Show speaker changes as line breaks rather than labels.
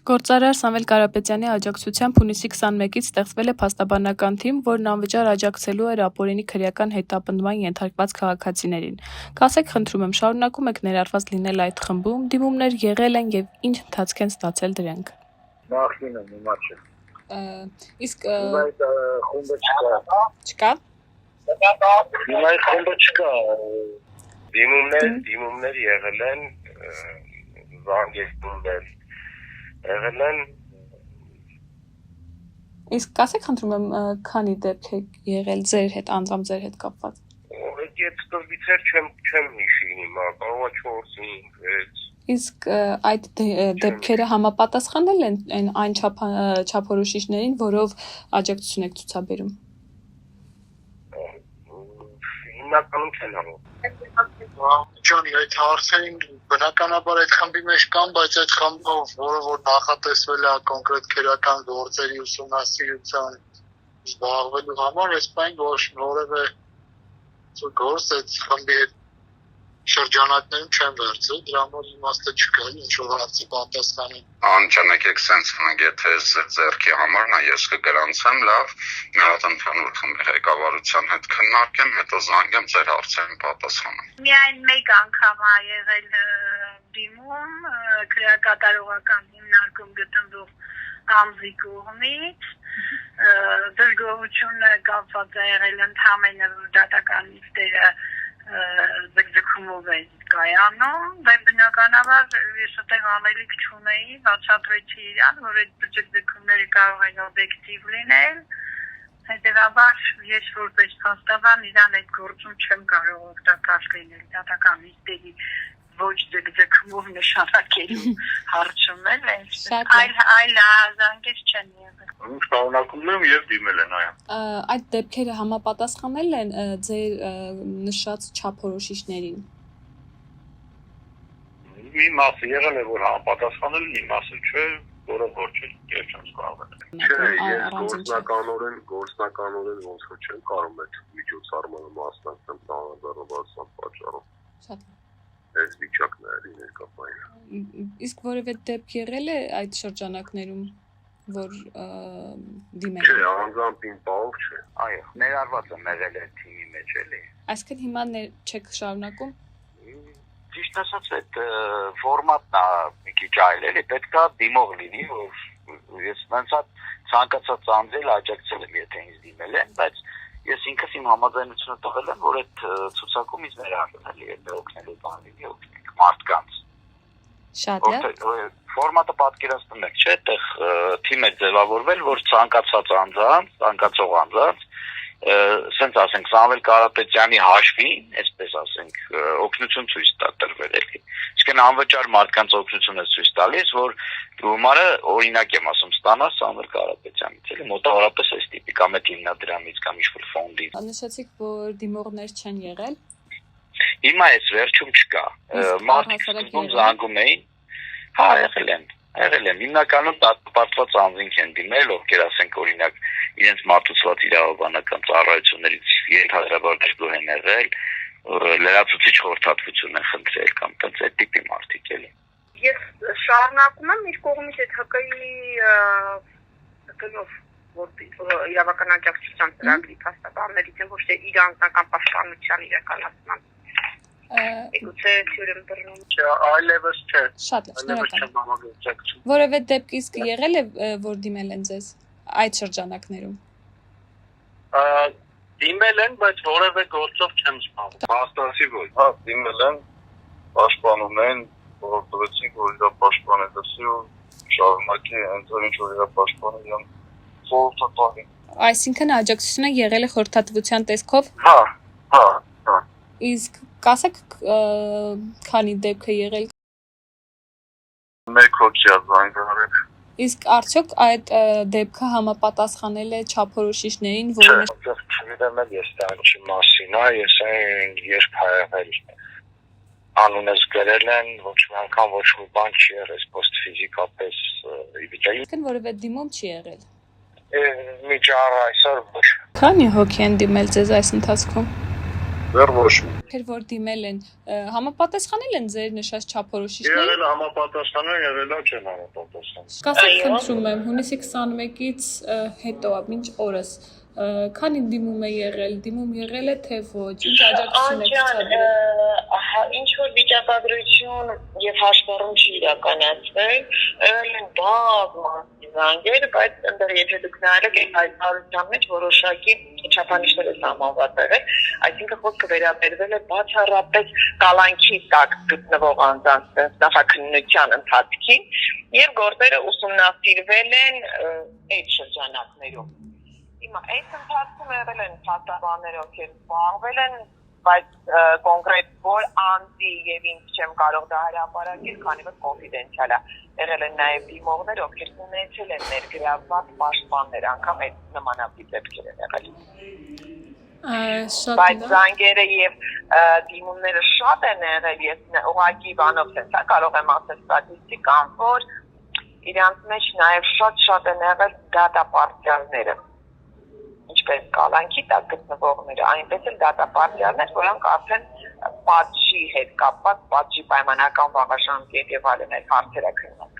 Գործարար Սամվել Կարապետյանի աջակցությամբ հունիսի 21-ից ստեղծվել է փաստաբանական թիմ, որն անվճար աջակցելու էր ապօրինի քրեական հետապնդման ենթարկված քաղաքացիներին։ Կասեք, խնդրում եմ, շարունակում եք ներառված լինել այդ խմբում, դիմումներ եղել են եւ ինչ ընթացք են ստացել դրանք։
Նախին եմ, հիմա չէ։
Իսկ
Հիմա այդ խումբը չկա։
չկա։
Հիմա այդ խումբը չկա։ Դիմումներ եղել են, զանգեր եղել են։
Իսկ կասեք, խնդրում եմ, քանի դեպք է եղել ձեր հետ, անձամբ ձեր հետ կապված։
Այդ սկզբից չեմ հիշի հիմա, կարող է 4-5, 6։
Իսկ այդ դեպքերը համապատասխանել են այն չափորոշիչներին, որով աջակցություն եք ցուցաբերում։
Հիմնականում չեն համով։
Ջանի, այդ հարցերին բնականաբար այդ խմբի մեջ կան, բայց այդ խմբով, որը նախատեսվել է կոնկրետ քրեական գործերի ուսումնասիրության զբաղվելու համար, այս բան որևէ գործ այդ խմբի հետ շրջանակներում չեն վերցրել, դրա համար իմաստը չկա, ինչ որ հարցի պատասխանի։
Անջանեք սենց անենք, եթե ձեռքի համարն է, ես կգրանցեմ, լավ, նրա ընդհանուր խմբի ղեկավարության հետ քննարկեմ, հետո զանգեմ ձեր հարցերին պատասխանեմ։
Միայն մեկ անգամ է եղել դիմում քրեակատարողական հիմնարկում գտնվող ամզի կողմից, դժգոհությունը կապված է եղել ընդհանրապես որ դատականիստերը ձգձգումով են կայանում, բայց բնականաբար ես այդտեղ անելիք չունեի, բացատրեցի իրան, որ այդ ձգձգումները կարող են օբյեկտիվ լինել, հետևաբար ես որպես փաստաբան իրան այդ գործում չեմ կարող օգտակար լինել դատականիստերի ոչ ձգձգումով նշանակելու հարցում էլ այլ զանգեր չեն եղել։
Շարունակում եմ եւ դիմել են այո։
Այդ դեպքերը համապատասխանել են ձեր նշած չափորոշիչներին։
Մի մասը եղել է որ համապատասխանել, մի մասը չէ, որը որ չէ, ես չեմ զբաղվել։ Չէ, ես գործնականորեն ոնց որ չեմ կարող այդ միջոցառմանը մասնակցեմ տանձարովացան պատճառով։
Շատ
Այս վիճակն է ներկայացնում։
Իսկ որևէ դեպք եղել է այդ շրջանակներում, որ դիմել։
Չէ, անձամբ իմ պահով չէ։
Այո, ներառված եմ եղել այդ թիմի մեջ էլի։
Այսինքն հիմա չեք շարունակում։
Ճիշտ ասած այդ ֆորմատն է մի քիչ այլ էլի, պետք է դիմող լինի, որ ես նույնիսկ ցանկացած անձել աջակցել եմ, եթե ինձ դիմել են, բայց ես ինքս իմ համաձայնությունը տվել եմ, որ այդ ցուցակում ինձ ներառվել էլի այդ օգնելու բան լինի, օգնենք մարդկանց։
Շատ է։
Ֆորմատը պատկերացնում եք, չէ՞, այդտեղ թիմ է ձևավորվել, որ ցանկացած անձանց, ցանկացող անձանց, ասենք ասենք Սամվել Կարապետյանի հաշվին, այսպես ասենք, օգնություն ցույց տա տրվել էլի։ Իսկ անվճար մարդկանց օգնություն է ցույց տալիս, որ գումարը օրինակ եմ ասում, ստանա Սամվել Կարապետյանից, էլի մոտավորապես այս տիպի կամ այդ հիմնադրամից կամ ինչ-որ ֆոնդից։
Նշեցիք, որ դիմողներ չեն եղել։
Հիմա այս վերջում չկա։ Մարդիկ սկզբում զանգում էին։ Հա, եղել են։ Հիմնականում դատապարտված անձինք են դիմել, ովքեր ասենք օրինակ իրենց մատուցված իրավաբանական ծառայություններից ենթադրաբար դժգոհ են եղել, լրացուցիչ խորհրդատվություն են խնդրել կամ տենց այդ տիպի մարդիկ էլի։
Ես շարունակում եմ իր կողմից այդ ՀԿ-ի գնով որ իրավական աջակցության ծրագրի փաստաբանների դեմ ոչ թե իր անձնական պաշտպանության իրականացման Գուցե թյուրեմ բռնում։
Չէ, այլևս չէ։
Շատ լավ,
շնորհակալ։
Որևէ դեպք իսկ եղել է, որ դիմել են ձեզ այդ շրջանակներում։
Դիմել են, բայց որևէ գործով չեմ զբաղվում։ Փաստացի ոչ։ Հա, դիմել են, պաշտպանում են, որովհետեւ որ իրա պաշտպանը դասի ու շարունակի հենց ինչ որ իրա պաշտպանը իրան խորհրդատվի։
Այսինքն աջակցությունը եղել է խորհրդատվության տեսքով։
Հա։
Իսկ կասեք քանի դեպք է եղել։
Մեկ հոգի զանգարել։
Իսկ արդյոք այդ դեպքը համապատասխանել է չափորոշիչներին, որոնց
չգիտեմ ես դրանցի մասին, ես այն երբ հայել անունս գրել են, ոչ մի անգամ ոչ մի բան չի եղել, պոստ ֆիզիկապես իվիճակի։
Այսինքն որևէ դիմում չի եղել։
Միջառ այսօր ոչ։
Քանի հոգի են դիմել ձեզ այս ընթացքում։
Դեռ ոչ մի։
Ովքեր որ դիմել են, համապատասխանել են ձեր նշած չափորոշիչներին։
Եղել է համապատասխանել, եղել է չեն համապատասխանել։
Կասեք, խնդրում եմ, հունիսի 21-ից հետո, մինչ օրս, քանի դիմում է եղել է թե ոչ, ինչ աջակցություն եք ցուցաբերել։
Ինչ որ վիճակագրություն եւ հաշվառում չի իրականացվել, եղել են բազմաթիվ զանգեր, բայց ընդդեմ եթե դուք նայեք այդ հայտարարության մեջ որոշակի չափանիշներ է սահմանված եղել, այսինքն խոսքը վերաբերվել է բացառապես կալանքի տակ գտնվող անձանց նախաքննության ընթացքին եւ գործերը ուսումնասիրվել են այդ շրջանակներում։ Հիմա այդ ընթացքում եղել են փաստաբաններ, ովքեր զբաղվել են, բայց կոնկրետ որ անձի եւ ինչ չեմ կարող դա հրապարակել, քանի որ կոնֆիդենցիալ է։ Եղել են նաեւ դիմողներ, ովքեր ունեցել են ներգրավված պաշտպաններ, անգամ այդ նմանատիպ դեպքեր են եղել։ Բայց զանգերը եւ դիմումները շատ են եղել, ես ուղղակի բանով եմ, կարող եմ ասել ստատիստիկան, որ իրանց մեջ նաեւ շատ են եղել դատապարտյալները։ Ինչպես կալանքի տակ գտնվողները, այնպես էլ դատապարտյալներ, որոնք արդեն պատժի հետ կապված, պատժի պայմանական վաղաժամկետ եւ այլն հարցեր քննած